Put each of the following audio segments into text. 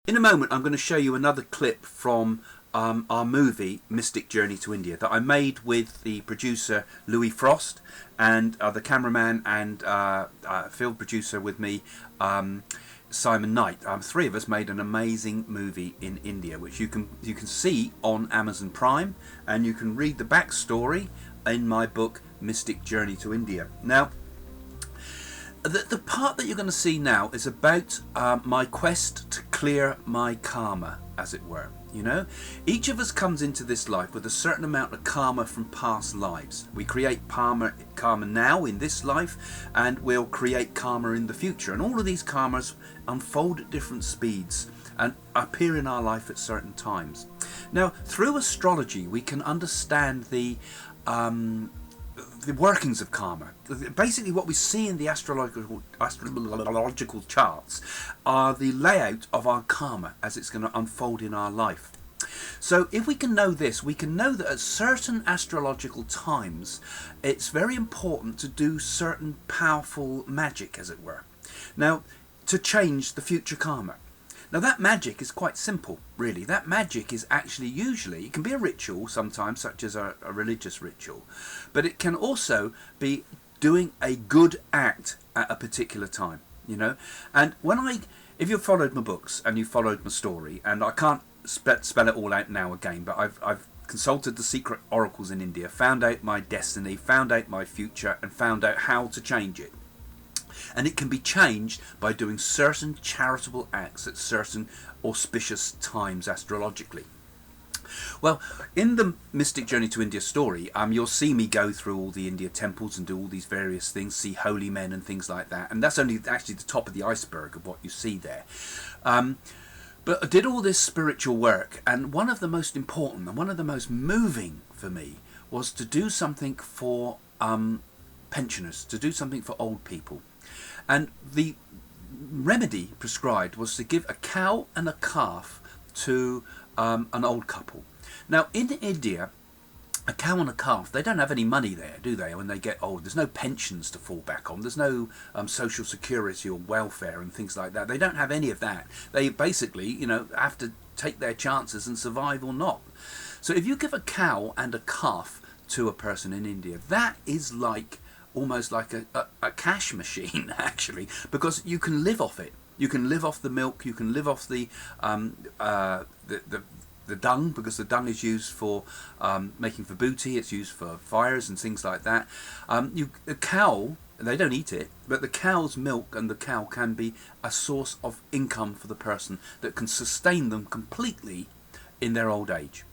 In a moment, I'm going to show you another clip from our movie Mystic Journey to India that I made with the producer Louis Frost and the cameraman and field producer with me, Simon Knight. Three of us made an amazing movie in India, which you can see on Amazon Prime, and you can read the backstory in my book Mystic Journey to India. Now, the part that you're going to see now is about my quest to clear my karma, as it were. You know, each of us comes into this life with a certain amount of karma from past lives. We create karma now in this life, and we'll create karma in the future. And all of these karmas unfold at different speeds and appear in our life at certain times. Now, through astrology, we can understand the workings of karma. Basically, what we see in the astrological charts are the layout of our karma as it's going to unfold in our life. So if we can know this, we can know that at certain astrological times, it's very important to do certain powerful magic, as it were. Now, to change the future karma. Now that magic is quite simple, really. That magic is actually usually, it can be a ritual sometimes, such as a religious ritual, but it can also be doing a good act at a particular time, you know. And if you've followed my books and you've followed my story, and I can't spell it all out now again, but I've consulted the secret oracles in India, found out my destiny, found out my future, and found out how to change it. And it can be changed by doing certain charitable acts at certain auspicious times astrologically. Well, in the Mystic Journey to India story, you'll see me go through all the India temples and do all these various things, see holy men and things like that. And that's only actually the top of the iceberg of what you see there. But I did all this spiritual work, and one of the most important and one of the most moving for me was to do something for pensioners, to do something for old people. And the remedy prescribed was to give a cow and a calf to an old couple. Now, in India, a cow and a calf, they don't have any money there, do they, when they get old? There's no pensions to fall back on. There's no social security or welfare and things like that. They don't have any of that. They basically, you know, have to take their chances and survive or not. So if you give a cow and a calf to a person in India, that is like almost like a cash machine, actually, because you can live off it. You can live off the milk. You can live off the dung, because the dung is used for making for booty. It's used for fires and things like that. A cow, they don't eat it, but the cow's milk and the cow can be a source of income for the person that can sustain them completely in their old age.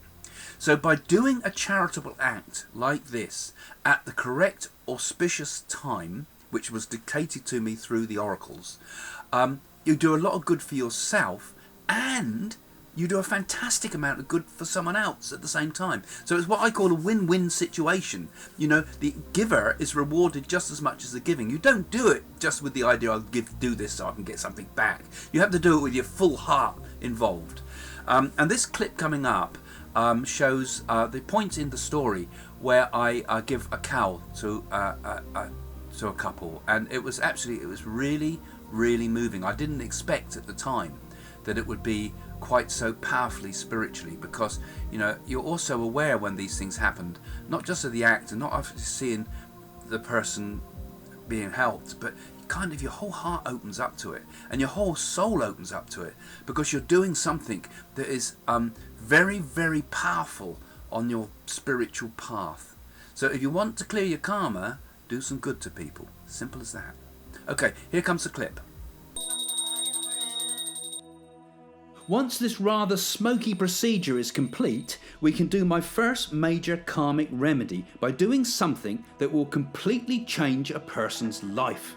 So by doing a charitable act like this at the correct auspicious time, which was dictated to me through the oracles, you do a lot of good for yourself, and you do a fantastic amount of good for someone else at the same time. So it's what I call a win-win situation. You know, the giver is rewarded just as much as the giving. You don't do it just with the idea, I'll do this so I can get something back. You have to do it with your full heart involved. And this clip coming up shows the point in the story where I give a cow to a couple, and it was really, really moving. I didn't expect at the time that it would be quite so powerfully spiritually, because, you know, you're also aware when these things happened, not just of the act and not of seeing the person being helped, but kind of your whole heart opens up to it and your whole soul opens up to it, because you're doing something that is very, very powerful on your spiritual path. So if you want to clear your karma, do some good to people. Simple as that. Okay, here comes the clip. Once this rather smoky procedure is complete, we can do my first major karmic remedy by doing something that will completely change a person's life.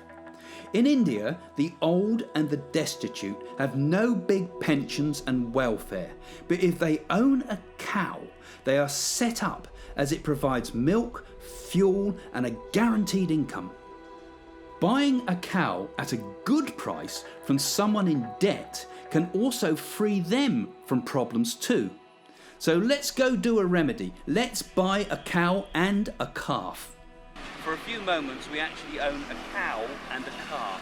In India, the old and the destitute have no big pensions and welfare, but if they own a cow, they are set up as it provides milk, fuel, and a guaranteed income. Buying a cow at a good price from someone in debt can also free them from problems too. So let's go do a remedy. Let's buy a cow and a calf. For a few moments we actually own a cow and a calf.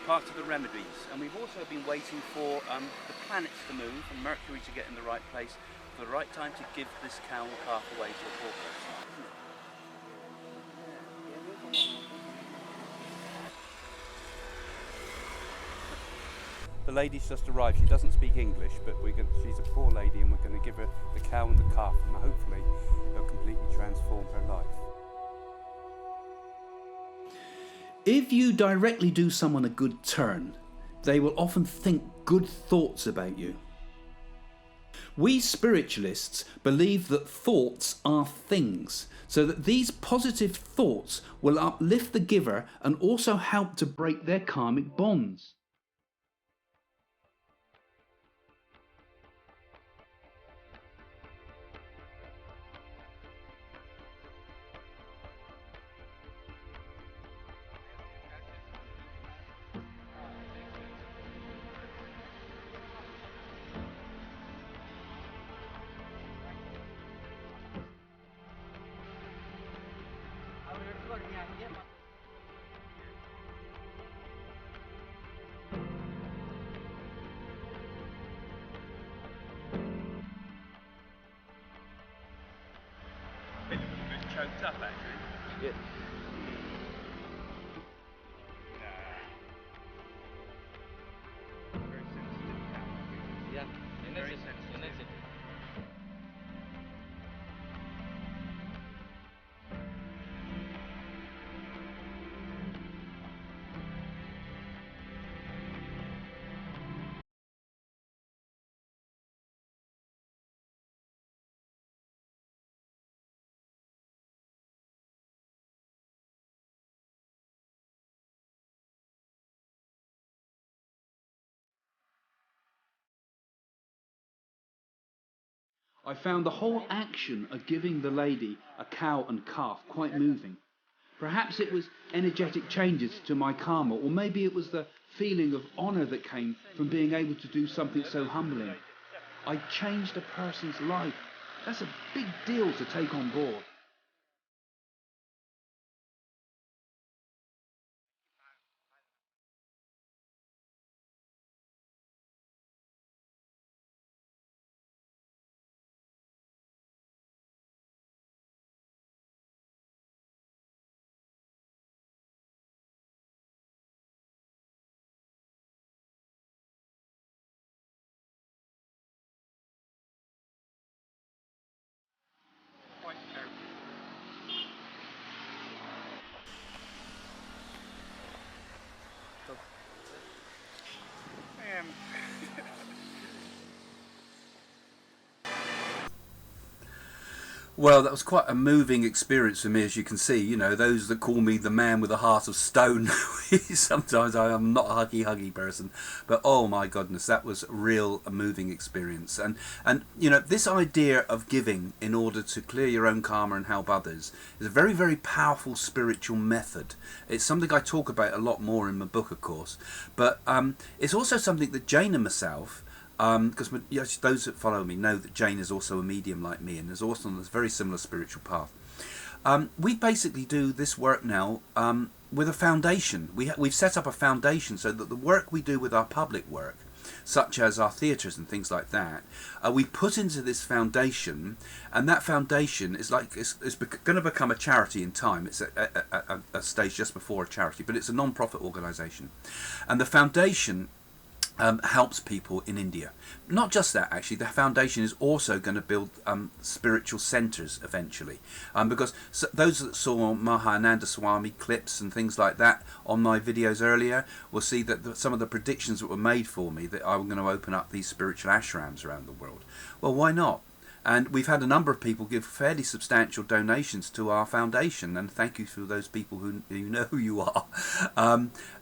part of the remedies. And we've also been waiting for the planets to move and Mercury to get in the right place for the right time to give this cow and calf away to a pauper. The lady's just arrived. She doesn't speak English, but she's a poor lady, and we're going to give her the cow and the calf, and hopefully it'll completely transform her life. If you directly do someone a good turn, they will often think good thoughts about you. We spiritualists believe that thoughts are things, so that these positive thoughts will uplift the giver and also help to break their karmic bonds. Choked up actually. Yeah. Very sensitive cow. Yeah, very sensitive. I found the whole action of giving the lady a cow and calf quite moving. Perhaps it was energetic changes to my karma, or maybe it was the feeling of honour that came from being able to do something so humbling. I changed a person's life. That's a big deal to take on board. Well, that was quite a moving experience for me, as you can see. You know, those that call me the man with a heart of stone, sometimes I am not a huggy person, but oh my goodness, that was a moving experience. And you know, this idea of giving in order to clear your own karma and help others is a very, very powerful spiritual method. It's something I talk about a lot more in my book, of course, but it's also something that Jane and myself, because those that follow me know that Jane is also a medium like me and is also on this very similar spiritual path. We basically do this work now with a foundation. We've set up a foundation so that the work we do with our public work, such as our theatres and things like that, we put into this foundation, and that foundation is it's going to become a charity in time. It's a stage just before a charity, but it's a non-profit organisation, and the foundation helps people in India. Not just that, actually, the foundation is also going to build spiritual centres eventually, because those that saw Mahananda Swami clips and things like that on my videos earlier will see that some of the predictions that were made for me, that I'm going to open up these spiritual ashrams around the world. Well, why not? And we've had a number of people give fairly substantial donations to our foundation, and thank you to those people who know who you are.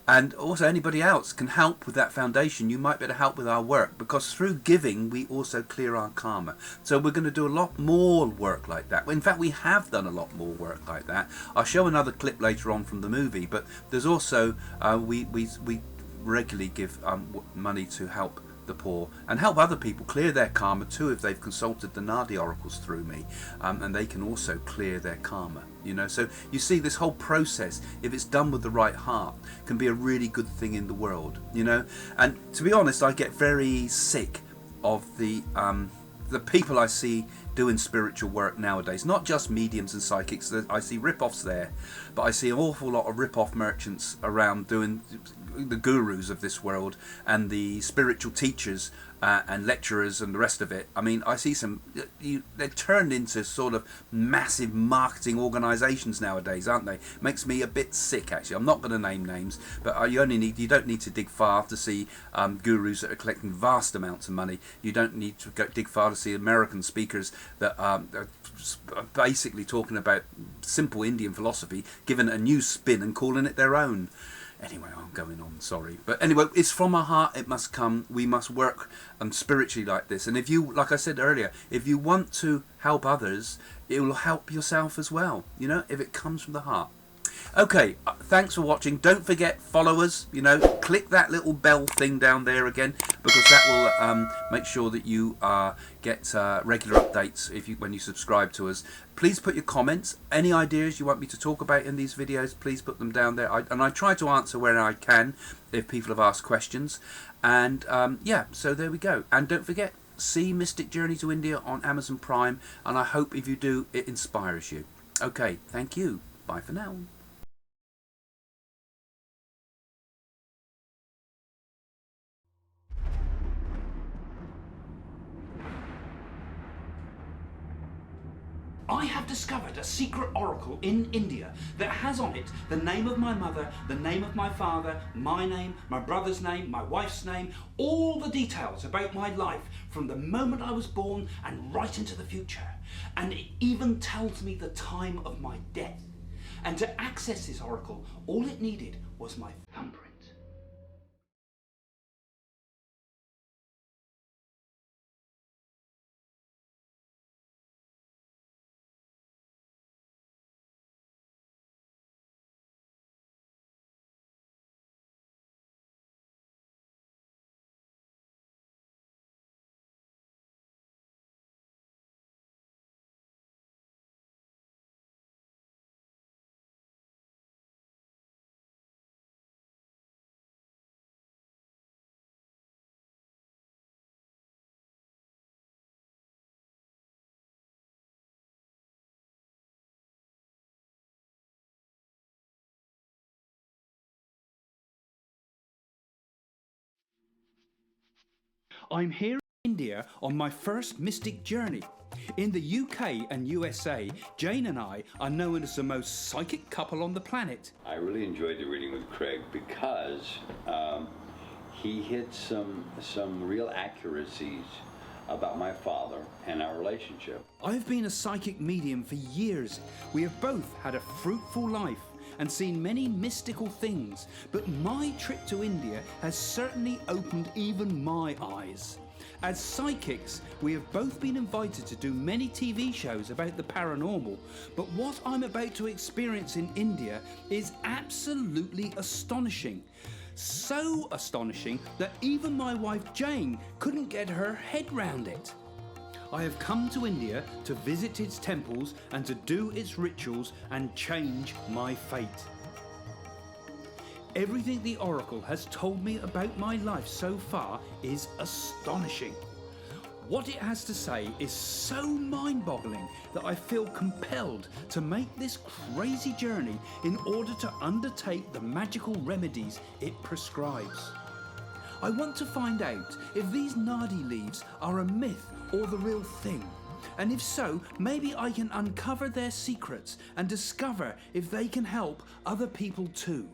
And also anybody else can help with that foundation. You might be able to help with our work, because through giving we also clear our karma. So we're going to do a lot more work like that. In fact, we have done a lot more work like that. I'll show another clip later on from the movie, but there's also we regularly give money to help the poor, and help other people clear their karma too if they've consulted the Nadi oracles through me, and they can also clear their karma. You know, so you see, this whole process, if it's done with the right heart, can be a really good thing in the world. You know, and to be honest, I get very sick of the people I see doing spiritual work nowadays. Not just mediums and psychics. I see rip-offs there, but I see an awful lot of rip-off merchants around doing the gurus of this world and the spiritual teachers and lecturers and the rest of it. I mean, I see some, they're turned into sort of massive marketing organisations nowadays, aren't they? Makes me a bit sick, actually. I'm not going to name names, but you don't need to dig far to see gurus that are collecting vast amounts of money. You don't need to dig far to see American speakers that are basically talking about simple Indian philosophy, giving it a new spin and calling it their own. Anyway, I'm going on, sorry. But anyway, it's from our heart, it must come. We must work spiritually like this. And if you, like I said earlier, if you want to help others, it will help yourself as well, you know, if it comes from the heart. Okay, thanks for watching. Don't forget, follow us, you know, click that little bell thing down there again, because that will make sure that you get regular updates when you subscribe to us. Please put your comments, any ideas you want me to talk about in these videos, please put them down there. And I try to answer where I can if people have asked questions. And yeah, so there we go. And don't forget, see Mystic Journey to India on Amazon Prime, and I hope if you do, it inspires you. Okay, thank you. Bye for now. I have discovered a secret oracle in India that has on it the name of my mother, the name of my father, my name, my brother's name, my wife's name, all the details about my life from the moment I was born and right into the future. And it even tells me the time of my death. And to access this oracle, all it needed was my thumbprint. I'm here in India on my first mystic journey. In the UK and USA, Jane and I are known as the most psychic couple on the planet. I really enjoyed the reading with Craig because he hit some real accuracies about my father and our relationship. I've been a psychic medium for years. We have both had a fruitful life and seen many mystical things, but my trip to India has certainly opened even my eyes. As psychics, we have both been invited to do many TV shows about the paranormal, but what I'm about to experience in India is absolutely astonishing. So astonishing that even my wife Jane couldn't get her head round it. I have come to India to visit its temples and to do its rituals and change my fate. Everything the Oracle has told me about my life so far is astonishing. What it has to say is so mind-boggling that I feel compelled to make this crazy journey in order to undertake the magical remedies it prescribes. I want to find out if these Nadi leaves are a myth or the real thing. And if so, maybe I can uncover their secrets and discover if they can help other people too.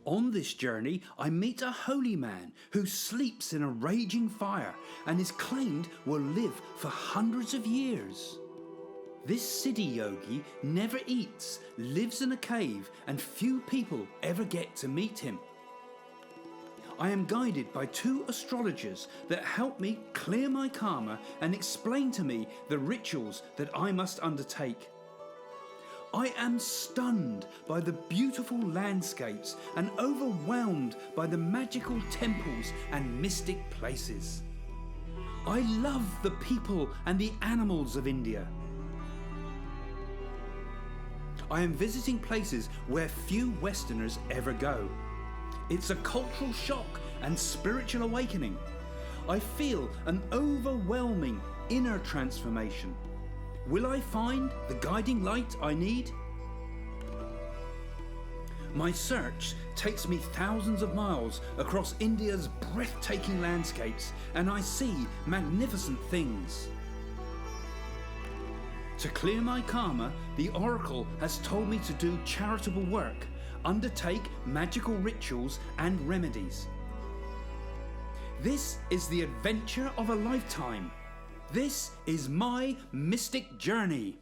On this journey, I meet a holy man who sleeps in a raging fire and is claimed will live for hundreds of years. This Siddhi yogi never eats, lives in a cave, and few people ever get to meet him. I am guided by two astrologers that help me clear my karma and explain to me the rituals that I must undertake. I am stunned by the beautiful landscapes and overwhelmed by the magical temples and mystic places. I love the people and the animals of India. I am visiting places where few Westerners ever go. It's a cultural shock and spiritual awakening. I feel an overwhelming inner transformation. Will I find the guiding light I need? My search takes me thousands of miles across India's breathtaking landscapes, and I see magnificent things. To clear my karma, the oracle has told me to do charitable work, undertake magical rituals and remedies. This is the adventure of a lifetime. This is my mystic journey.